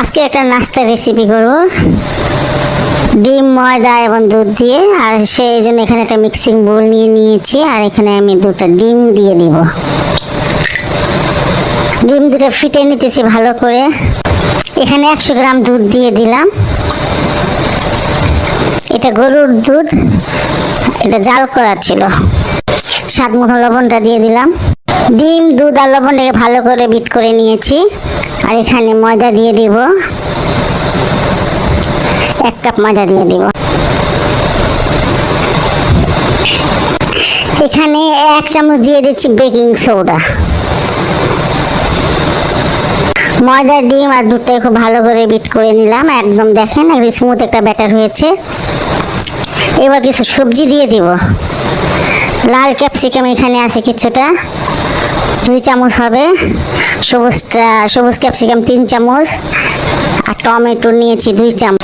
আজকে একটা নাস্তার রেসিপি করব ডিম, ময়দা এবং দুধ দিয়ে। আর সেই জন্য এখানে একটা মিক্সিং বোল নিয়ে নিয়েছি, আর এখানে আমি দুটো ডিম দিয়ে দিব। ডিম দুটো ফিটে নিতেছি ভালো করে। এখানে 100 গ্রাম দুধ দিয়ে দিলাম। এটা গরুর দুধ, এটা জাল করা ছিল। স্বাদ মতো লবণটা দিয়ে দিলাম। ডিম, দুধ আর লবণটাকে ভালো করে বিট করে নিয়েছি। আর এখানে ময়দা দিয়ে দিব, 1 কাপ ময়দা দিয়ে দিব। এখানে 1 চামচ দিয়ে দিচ্ছি বেকিং সোডা। ময়দা, ডিম আর দুধটাকে খুব ভালো করে বিট করে নিলাম। একদম দেখেন একদম স্মুথ একটা ব্যাটার হয়েছে। এবার কিছু সবজি দিয়ে দিব। লাল ক্যাপসিকাম এখানে আছে কিছুটা, 2 চামচ হবে। সবুজ ক্যাপসিকাম 3 চামচ। আর টমেটো নিয়েছি 2 চামচ।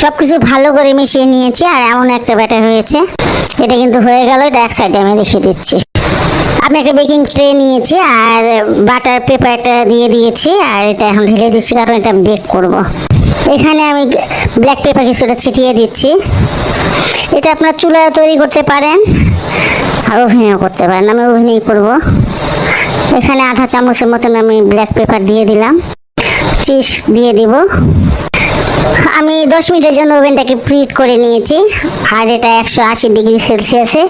সবকিছু ভালো করে মিশিয়ে নিয়েছি। আর এমন একটা ব্যাটার হয়েছে। এটা কিন্তু হয়ে গেল, এটা এক সাইডে আমি রেখে দিচ্ছি। আমি একটা বেকিং ট্রে নিয়েছি আর বাটার পেপারটা দিয়ে দিয়েছি। আর এটা এখন ঢেলে দিচ্ছি, কারণ এটা বেক করব। এখানে আমি ব্ল্যাক পেপার কিছুটা ছিটিয়ে দিচ্ছি। এটা আপনার চুলায় তৈরি করতে পারেন আর ওভেনেও করতে পারেন। আমি ওভেনেই করব। এখানে আধা চামচের মতন আমি ব্ল্যাক পেপার দিয়ে দিলাম। চিজ দিয়ে দিব। আমি 10 মিনিটের জন্য ওভেনটাকে প্রিহিট করে নিয়েছি। আর এটা 180 ডিগ্রি সেলসিয়াসে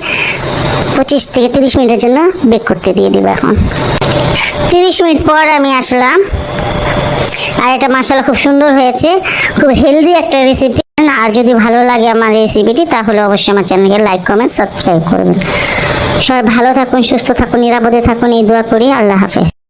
25 থেকে 30 মিনিটের জন্য বেক করতে দিয়ে দিব। এখন 30 মিনিট পর আমি আসলাম। আর এটা মাশাআল্লাহ খুব সুন্দর হয়েছে। খুব হেলদি একটা রেসিপি। আর যদি ভালো লাগে আমার রেসিপিটি, তাহলে অবশ্যই আমার চ্যানেলকে লাইক, কমেন্ট, সাবস্ক্রাইব করবেন। সবাই ভালো থাকুন, সুস্থ থাকুন, নিরাপদে থাকুন, এই দোয়া করি। আল্লাহ হাফেজ।